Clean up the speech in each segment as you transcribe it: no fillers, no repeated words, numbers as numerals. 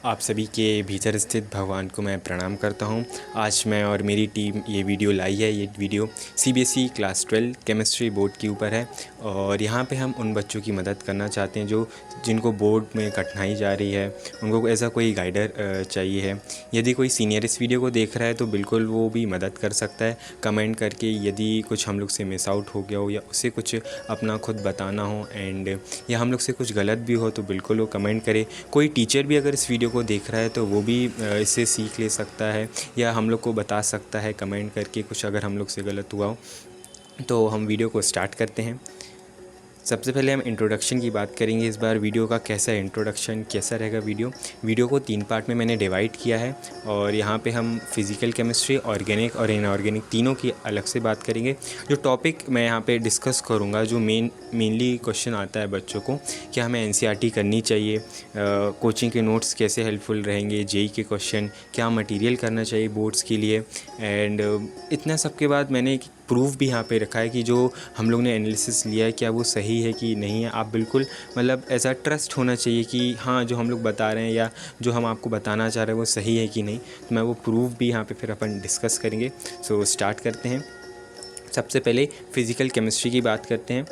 आप सभी के भीतर स्थित भगवान को मैं प्रणाम करता हूं। आज मैं और मेरी टीम ये वीडियो लाई है। ये video CBSE class 12 chemistry board के ऊपर है और यहाँ पे हम उन बच्चों की मदद करना चाहते हैं जिनको बोर्ड में कठिनाई जा रही है, उनको ऐसा कोई गाइडर चाहिए है। यदि कोई सीनियर इस वीडियो को देख रहा है तो बिल्कुल वो भी मदद कर सकता है कमेंट करके। यदि कुछ हम लोग से मिस आउट हो गया हो या उसे कुछ अपना खुद बताना हो एंड या हम लोग से कुछ गलत भी हो तो बिल्कुल वो कमेंट करे। कोई टीचर भी अगर इस वीडियो को देख रहा है तो वो भी इससे सीख ले सकता है या हम लोग को बता सकता है कमेंट करके कुछ अगर हम लोग से गलत हुआ हो। तो हम वीडियो को स्टार्ट करते हैं। सबसे पहले हम इंट्रोडक्शन की बात करेंगे। इस बार वीडियो का कैसा इंट्रोडक्शन कैसा रहेगा। वीडियो को 3 पार्ट में मैंने डिवाइड किया है और यहाँ पे हम फिज़िकल केमिस्ट्री, ऑर्गेनिक और इनऑर्गेनिक तीनों की अलग से बात करेंगे। जो टॉपिक मैं यहाँ पे डिस्कस करूँगा, जो मेनली क्वेश्चन आता है बच्चों को, क्या हमें एनसीईआरटी करनी चाहिए, कोचिंग के नोट्स कैसे हेल्पफुल रहेंगे, जेईई के क्वेश्चन, क्या मटेरियल करना चाहिए बोर्ड्स के लिए एंड इतना सब के बाद मैंने प्रूफ भी यहाँ पे रखा है कि जो हम लोग ने एनालिसिस लिया है क्या वो सही है कि नहीं है। आप बिल्कुल मतलब ऐसा ट्रस्ट होना चाहिए कि हाँ जो हम लोग बता रहे हैं या जो हम आपको बताना चाह रहे हैं वो सही है कि नहीं। तो मैं वो प्रूफ भी यहाँ पे फिर अपन डिस्कस करेंगे। सो स्टार्ट करते हैं। सबसे पहले फ़िज़िकल केमिस्ट्री की बात करते हैं।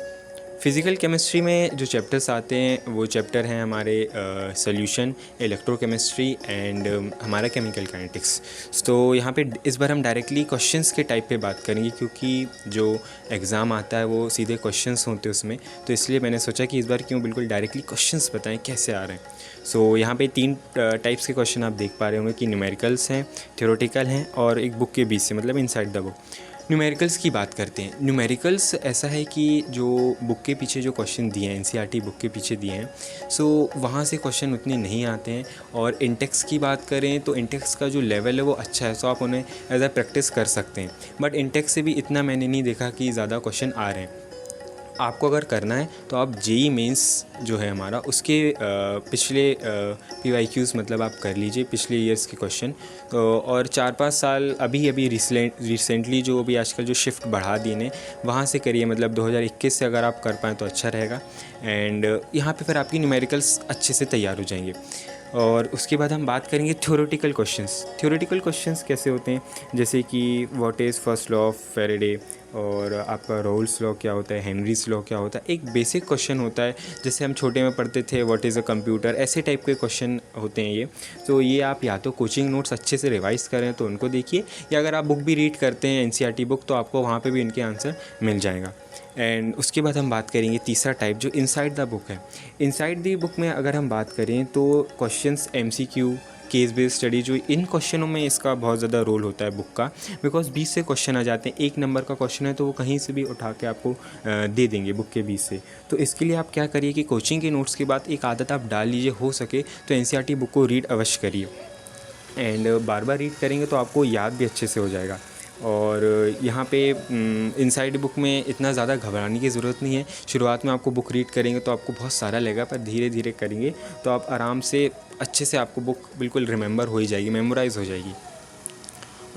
फ़िज़िकल केमिस्ट्री में जो चैप्टर्स आते हैं वो चैप्टर हैं हमारे सॉल्यूशन, इलेक्ट्रोकेमिस्ट्री एंड हमारा केमिकल काइनेटिक्स। तो यहाँ पे इस बार हम डायरेक्टली क्वेश्चंस के टाइप पे बात करेंगे क्योंकि जो एग्ज़ाम आता है वो सीधे क्वेश्चंस होते हैं उसमें। तो इसलिए मैंने सोचा कि इस बार क्यों बिल्कुल डायरेक्टली क्वेश्चंस बताएं कैसे आ रहे हैं। सो यहाँ पे 3 टाइप्स के क्वेश्चन आप देख पा रहे होंगे कि न्यूमेरिकल्स हैं, थ्योरेटिकल हैं और एक बुक के बीच से मतलब इनसाइड द बुक। न्यूमेरिकल्स की बात करते हैं। न्यूमेरिकल्स ऐसा है कि जो बुक के पीछे जो क्वेश्चन दिए हैं, एनसीईआरटी बुक के पीछे दिए हैं, सो वहाँ से क्वेश्चन उतने नहीं आते हैं। और इंटेक्स की बात करें तो इंटेक्स का जो लेवल है वो अच्छा है, सो आप उन्हें एज अ प्रैक्टिस कर सकते हैं। बट इंटेक्स से भी इतना मैंने नहीं देखा कि ज़्यादा क्वेश्चन आ रहे हैं। आपको अगर करना है तो आप जेईई मेंस जो है हमारा उसके पिछले पीवाईक्यूज़ मतलब आप कर लीजिए पिछले ईयर्स के क्वेश्चन। तो और 4-5 साल अभी रिसेंटली जो अभी आजकल जो शिफ्ट बढ़ा दिए ने वहाँ से करिए, मतलब 2021 से अगर आप कर पाएँ तो अच्छा रहेगा। एंड यहाँ पे फिर आपकी न्यूमेरिकल्स अच्छे से तैयार हो जाएंगे। और उसके बाद हम बात करेंगे थ्योरेटिकल क्वेश्चंस। थ्योरेटिकल क्वेश्चंस कैसे होते हैं, जैसे कि what is first law of Faraday और आपका रोल्स लॉ क्या होता है, हेनरीज लॉ क्या होता है। एक बेसिक क्वेश्चन होता है जैसे हम छोटे में पढ़ते थे व्हाट इज़ अ कंप्यूटर, ऐसे टाइप के क्वेश्चन होते हैं ये। तो ये आप या तो कोचिंग नोट्स अच्छे से रिवाइज़ करें तो उनको देखिए, या अगर आप बुक भी रीड करते हैं एनसीईआरटी बुक तो आपको वहाँ पे भी इनके आंसर मिल जाएगा। एंड उसके बाद हम बात करेंगे तीसरा टाइप जो इनसाइड द बुक है। इनसाइड द बुक में अगर हम बात करें तो questions MCQ, case based study, जो इन क्वेश्चनों में इसका बहुत ज़्यादा रोल होता है बुक का, बिकॉज 20 से क्वेश्चन आ जाते हैं। 1 नंबर का क्वेश्चन है तो वो कहीं से भी उठा के आपको दे देंगे बुक के 20 से। तो इसके लिए आप क्या करिए कि कोचिंग के नोट्स के बाद एक आदत आप डाल लीजिए, हो सके तो एनसीईआरटी बुक को रीड अवश्य करिए। एंड बार बार रीड करेंगे तो आपको याद भी अच्छे से हो जाएगा। और यहाँ पे इनसाइड बुक में इतना ज़्यादा घबराने की ज़रूरत नहीं है। शुरुआत में आपको बुक रीड करेंगे तो आपको बहुत सारा लगेगा, पर धीरे धीरे करेंगे तो आप आराम से अच्छे से आपको बुक बिल्कुल रिमेंबर हो ही जाएगी, मेमोराइज़ हो जाएगी।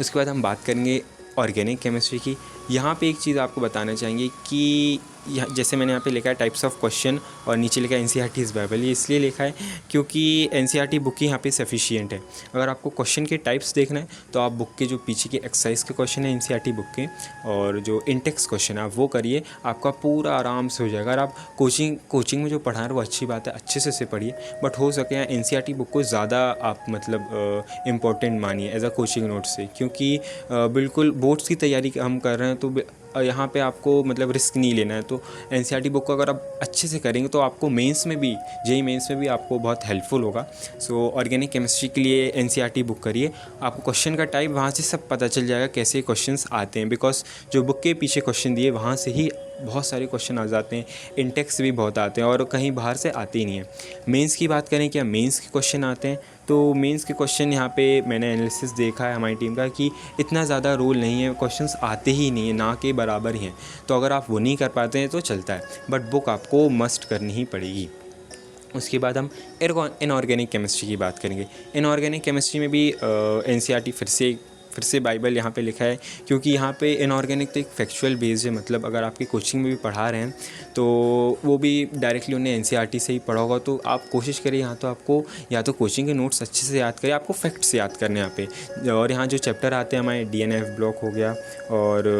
उसके बाद हम बात करेंगे ऑर्गेनिक केमिस्ट्री की। यहाँ पे एक चीज़ आपको बताना चाहेंगे कि जैसे मैंने यहाँ पे लिखा है टाइप्स ऑफ क्वेश्चन और नीचे लिखा है एनसीईआरटी इज़ बाइबल। ये इसलिए लिखा है क्योंकि एनसीईआरटी बुक ही यहाँ पे सफिशिएंट है। अगर आपको क्वेश्चन के टाइप्स देखना है तो आप बुक के जो पीछे के एक्सरसाइज के क्वेश्चन है एनसीईआरटी बुक के और जो इंटेक्स क्वेश्चन है आप वो करिए, आपका पूरा आराम से हो जाएगा। अगर आप कोचिंग में जो पढ़ा रहे हैं वो अच्छी बात है, अच्छे से पढ़िए, बट हो सके एनसीईआरटी बुक को ज़्यादा आप मतलब इम्पोर्टेंट मानिए एज अ कोचिंग नोट से, क्योंकि बिल्कुल बोर्ड्स की तैयारी हम कर रहे हैं तो यहाँ पे आपको मतलब रिस्क नहीं लेना है। तो एनसीईआरटी बुक को अगर आप अच्छे से करेंगे तो आपको मेंस में भी, जेईई मेंस में भी आपको बहुत हेल्पफुल होगा। सो ऑर्गेनिक केमिस्ट्री के लिए एनसीईआरटी बुक करिए, आपको क्वेश्चन का टाइप वहाँ से सब पता चल जाएगा कैसे क्वेश्चंस आते हैं, बिकॉज जो बुक के पीछे क्वेश्चन दिए वहाँ से ही बहुत सारे क्वेश्चन आ जाते हैं। इंटेक्स भी बहुत आते हैं और कहीं बाहर से आते ही नहीं है। मेंस की बात करें, क्या मेंस के क्वेश्चन आते हैं, तो मेंस के क्वेश्चन यहाँ पे मैंने एनालिसिस देखा है हमारी टीम का कि इतना ज़्यादा रोल नहीं है, क्वेश्चंस आते ही नहीं है, ना के बराबर ही हैं। तो अगर आप वो नहीं कर पाते हैं तो चलता है, बट बुक आपको मस्ट करनी ही पड़ेगी। उसके बाद हम इनऑर्गेनिक केमिस्ट्री की बात करेंगे। इनऑर्गेनिक केमिस्ट्री में भी एनसीईआरटी फिर से फिर से बाइबल यहाँ पे लिखा है, क्योंकि यहाँ पे इनऑर्गेनिक तो एक फैक्चुअल बेस्ड है, मतलब अगर आपकी कोचिंग में भी पढ़ा रहे हैं तो वो भी डायरेक्टली उन्हें एनसीईआरटी से ही पढ़ा होगा। तो आप कोशिश करिए यहाँ तो आपको या तो कोचिंग के नोट्स अच्छे से याद करिए, आपको फैक्ट्स याद करने यहाँ पे। और यहाँ जो चैप्टर आते हैं हमारे डीएनएफ ब्लॉक हो गया और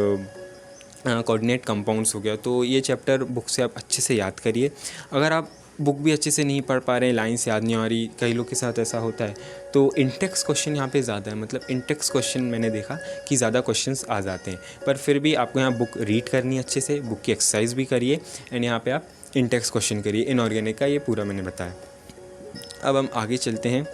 कोऑर्डिनेट कंपाउंड्स हो गया, तो ये चैप्टर बुक से आप अच्छे से याद करिए। अगर आप बुक भी अच्छे से नहीं पढ़ पा रहे हैं, लाइन्स याद नहीं आ रही, कई लोग के साथ ऐसा होता है, तो इंटेक्स क्वेश्चन यहाँ पे ज़्यादा है, मतलब इंटेक्स क्वेश्चन मैंने देखा कि ज़्यादा क्वेश्चंस आ जाते हैं। पर फिर भी आपको यहाँ बुक रीड करनी है अच्छे से, बुक की एक्सरसाइज भी करिए एंड यहाँ पे आप इंटेक्स क्वेश्चन करिए। इनऑर्गेनिक का ये पूरा मैंने बताया। अब हम आगे चलते हैं।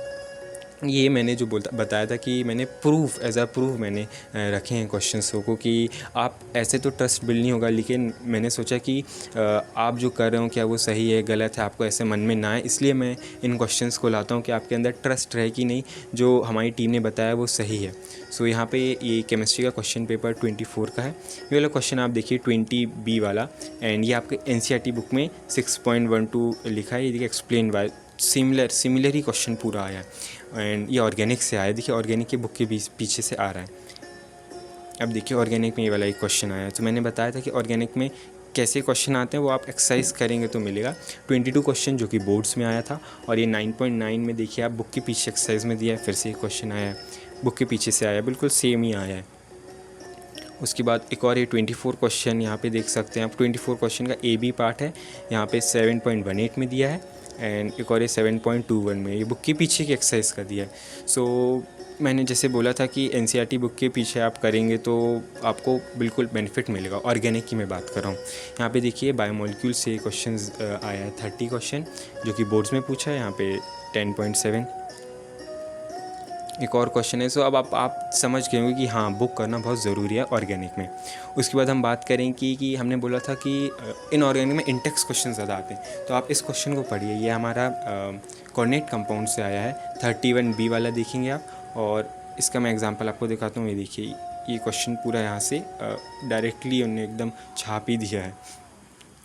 ये मैंने जो बताया था कि मैंने एज अ प्रूफ मैंने रखे हैं क्वेश्चंस को, कि आप ऐसे तो ट्रस्ट बिल्ड नहीं होगा, लेकिन मैंने सोचा कि आप जो कर रहे हो क्या वो सही है गलत है, आपको ऐसे मन में ना आए, इसलिए मैं इन क्वेश्चंस को लाता हूँ कि आपके अंदर ट्रस्ट रहे कि नहीं जो हमारी टीम ने बताया वो सही है। सो यहाँ पे ये केमिस्ट्री का क्वेश्चन पेपर 24 का है। ये वाला क्वेश्चन आप देखिए 20B वाला, एंड ये आपके एनसीईआरटी बुक में 6.12 लिखा है। ये देखिए explain by similar he question पूरा आया है एंड ये ऑर्गेनिक से आया। देखिए ऑर्गेनिक की बुक के पीछे से आ रहा है। अब देखिए ऑर्गेनिक में ये वाला एक क्वेश्चन आया है। तो मैंने बताया था कि ऑर्गेनिक में कैसे क्वेश्चन आते हैं वो आप एक्सरसाइज करेंगे तो मिलेगा। 22 क्वेश्चन जो कि बोर्ड्स में आया था, और ये 9.9 में देखिए आप बुक के पीछे एक्सरसाइज में दिया है, फिर से एक क्वेश्चन आया है, बुक के पीछे से आया, बिल्कुल सेम ही आया है। उसके बाद एक और ये 24 क्वेश्चन यहाँ पे देख सकते हैं आप। 24 क्वेश्चन का AB पार्ट है, यहाँ पे 7.18 में दिया है एंड एक और ये 7.21 में, ये बुक के पीछे की एक्सरसाइज का दिया है। सो मैंने जैसे बोला था कि एनसीईआरटी बुक के पीछे आप करेंगे तो आपको बिल्कुल बेनिफिट मिलेगा। ऑर्गेनिक की मैं बात कर रहा हूँ। यहाँ पे देखिए बायोमोलिक्यूल से क्वेश्चन आया है 30 क्वेश्चन जो कि बोर्ड्स में पूछा है, यहाँ पे 10.7 एक और क्वेश्चन है। सो अब आप समझ गए होंगे कि हाँ बुक करना बहुत ज़रूरी है ऑर्गेनिक में। उसके बाद हम बात करें कि हमने बोला था कि इनऑर्गेनिक में इंटेक्स क्वेश्चन ज़्यादा आते हैं, तो आप इस क्वेश्चन को पढ़िए। ये हमारा कोऑर्डिनेट कंपाउंड से आया है, 31B वाला देखेंगे आप, और इसका मैं एग्जांपल आपको दिखाता हूँ। ये देखिए ये क्वेश्चन पूरा यहाँ से डायरेक्टली उन्होंने एकदम छाप ही दिया है।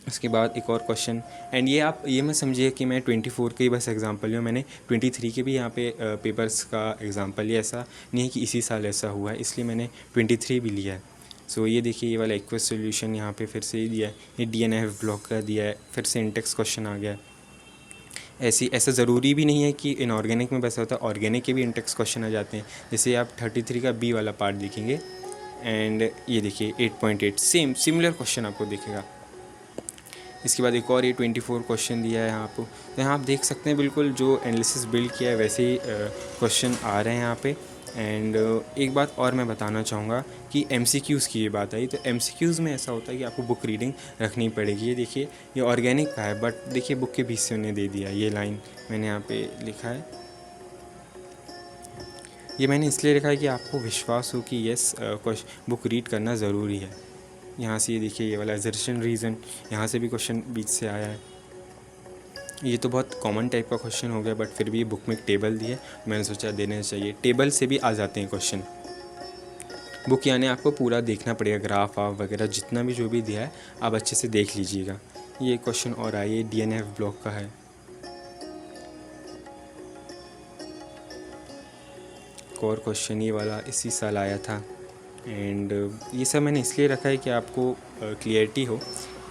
उसके बाद एक और क्वेश्चन, एंड ये मैं समझिए कि मैं 24 के ही बस एग्जांपल लिया, मैंने 23 के भी यहाँ पे पेपर्स का एग्जांपल लिया। ऐसा नहीं है कि इसी साल ऐसा हुआ है, इसलिए मैंने 23 भी लिया है। सो ये देखिए ये वाला एक्वस सोल्यूशन यहाँ पे फिर से ही दिया है, ये डीएनएफ ब्लॉक का दिया है, फिर से इंटेक्स क्वेश्चन आ गया। ऐसा ज़रूरी भी नहीं है कि इनऑर्गेनिक में वैसा होता है, ऑर्गेनिक के भी इंटेक्स क्वेश्चन आ जाते हैं। जैसे आप 33 का B वाला पार्ट देखेंगे एंड ये देखिए 8.8 सिमिलर क्वेश्चन आपको दिखेगा। इसके बाद एक और ये 24 क्वेश्चन दिया है यहाँ तो यहाँ आप देख सकते हैं बिल्कुल जो एनालिसिस बिल्ड किया है वैसे ही क्वेश्चन आ रहे हैं यहाँ पे। एंड एक बात और मैं बताना चाहूँगा कि MCQs की ये बात आई, तो MCQs में ऐसा होता है कि आपको बुक रीडिंग रखनी पड़ेगी। ये देखिए ये ऑर्गेनिक का है, बट देखिए बुक के बीच से उन्हें दे दिया, ये लाइन मैंने यहाँ पे लिखा है। ये मैंने इसलिए लिखा है कि आपको विश्वास हो कि यस बुक रीड करना ज़रूरी है। यहाँ से ये देखिए ये वाला एजर्शन रीज़न, यहाँ से भी क्वेश्चन बीच से आया है। ये तो बहुत कॉमन टाइप का क्वेश्चन हो गया, बट फिर भी बुक में एक टेबल दी है, मैंने सोचा देना चाहिए। टेबल से भी आ जाते हैं क्वेश्चन बुक, यानी आपको पूरा देखना पड़ेगा, ग्राफ आप वगैरह जितना भी जो भी दिया है आप अच्छे से देख लीजिएगा। ये क्वेश्चन और आया, ये DNF ब्लॉक का है। एक और क्वेश्चन ये वाला इसी साल आया था, एंड ये सब मैंने इसलिए रखा है कि आपको क्लियरिटी हो।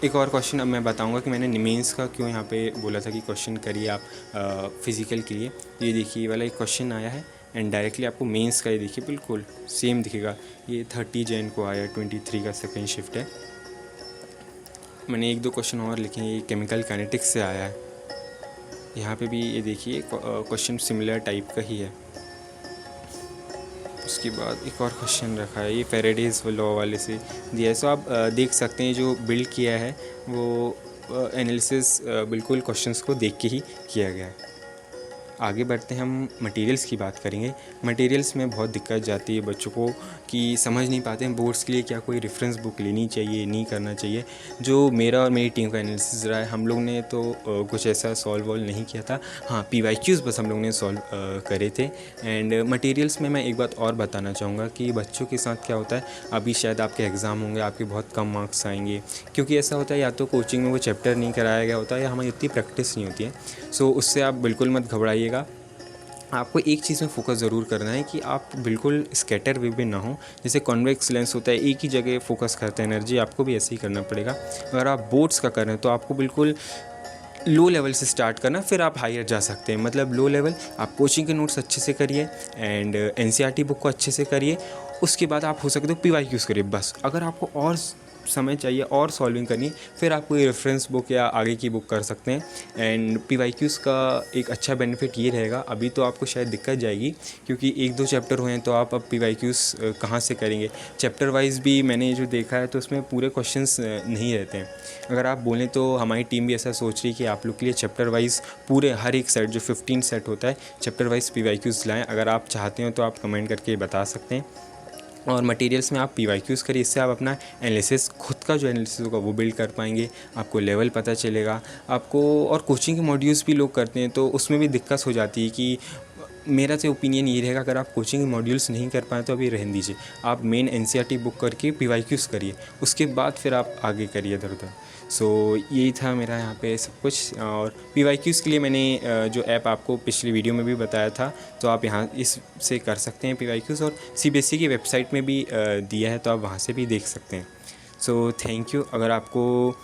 एक और क्वेश्चन अब मैं बताऊंगा कि मैंने मेंस का क्यों यहाँ पे बोला था कि क्वेश्चन करिए आप फिज़िकल के लिए। ये देखिए ये वाला एक क्वेश्चन आया है एंड डायरेक्टली आपको मेंस का ये देखिए बिल्कुल सेम दिखेगा। ये 30 जैन को आया, 23 का सेकेंड शिफ्ट है। मैंने एक दो क्वेश्चन और लिखे हैं, ये केमिकल काइनेटिक्स से आया है। यहाँ पे भी ये देखिए क्वेश्चन सिमिलर टाइप का ही है। उसके बाद एक और क्वेश्चन रखा है, ये फैराडेज लॉ वाले से दिया है। सो आप देख सकते हैं जो बिल्ड किया है वो एनालिसिस बिल्कुल क्वेश्चंस को देख के ही किया गया है। आगे बढ़ते हैं, हम मटेरियल्स की बात करेंगे। मटेरियल्स में बहुत दिक्कत जाती है बच्चों को कि समझ नहीं पाते हैं बोर्ड्स के लिए क्या कोई रेफरेंस बुक लेनी चाहिए नहीं करना चाहिए। जो मेरा और मेरी टीम का एनालिसिस रहा है, हम लोग ने तो कुछ ऐसा सॉल्व वॉल्व नहीं किया था। हाँ, PYQs बस हम लोग ने सॉल्व करे थे। एंड मटेरियल्स में मैं एक बात और बताना चाहूँगा कि बच्चों के साथ क्या होता है, अभी शायद आपके एग्ज़ाम होंगे, आपके बहुत कम मार्क्स आएंगे, क्योंकि ऐसा होता है या तो कोचिंग में वो चैप्टर नहीं कराया गया होता है या हमारी उतनी प्रैक्टिस नहीं होती है। सो उससे आप बिल्कुल मत घबराइएगा। आपको एक चीज़ में फोकस ज़रूर करना है कि आप बिल्कुल स्कैटर वे में ना हो। जैसे कॉन्वेक्स लेंस होता है, एक ही जगह फोकस करता है एनर्जी, आपको भी ऐसे ही करना पड़ेगा। अगर आप बोर्ड्स का कर रहे हैं तो आपको बिल्कुल लो लेवल से स्टार्ट करना, फिर आप हायर जा सकते हैं। मतलब लो लेवल आप कोचिंग के नोट्स अच्छे से करिए एंड एनसीईआरटी बुक को अच्छे से करिए। उसके बाद आप हो सके तो पीवाईक्यूज़ करिए बस। अगर आपको और समय चाहिए और सॉल्विंग करनी है, फिर आप कोई रेफरेंस बुक या आगे की बुक कर सकते हैं। एंड पीवाईक्यूज़ का एक अच्छा बेनिफिट ये रहेगा, अभी तो आपको शायद दिक्कत जाएगी क्योंकि 1-2 चैप्टर हुए हैं, तो आप अब पीवाईक्यूज़ कहाँ से करेंगे। चैप्टर वाइज भी मैंने जो देखा है तो उसमें पूरे क्वेश्चंस नहीं रहते हैं। अगर आप बोलें तो हमारी टीम भी ऐसा सोच रही है कि आप लोग के लिए चैप्टर वाइज पूरे हर एक सेट जो 15 सेट होता है चैप्टर वाइज पीवाईक्यूज़ लाएँ। अगर आप चाहते हो तो आप कमेंट करके बता सकते हैं। और मटेरियल्स में आप पीवाईक्यूज़ करिए, इससे आप अपना एनालिसिस, खुद का जो एनालिसिस होगा वो बिल्ड कर पाएंगे, आपको लेवल पता चलेगा आपको। और कोचिंग के मॉड्यूल्स भी लोग करते हैं तो उसमें भी दिक्कत हो जाती है कि मेरा तो ओपिनियन ये रहेगा, अगर आप कोचिंग के मॉड्यूल्स नहीं कर पाए तो अभी रहने दीजिए। आप मेन एनसीईआरटी बुक करके पीवाईक्यूज़ करिए, उसके बाद फिर आप आगे करिए इधर उधर। सो यही था मेरा यहाँ पे सब कुछ। और पीवाईक्यूज़ के लिए मैंने जो ऐप आपको पिछली वीडियो में भी बताया था, तो आप यहाँ इससे कर सकते हैं पीवाईक्यूज़। और सीबीएसई की वेबसाइट में भी दिया है, तो आप वहाँ से भी देख सकते हैं। So thank you. अगर आपको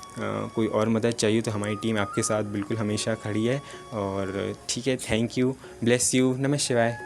कोई और मदद चाहिए तो हमारी टीम आपके साथ बिल्कुल हमेशा खड़ी है। और ठीक है, थैंक यू, ब्लेस यू, नमः शिवाय।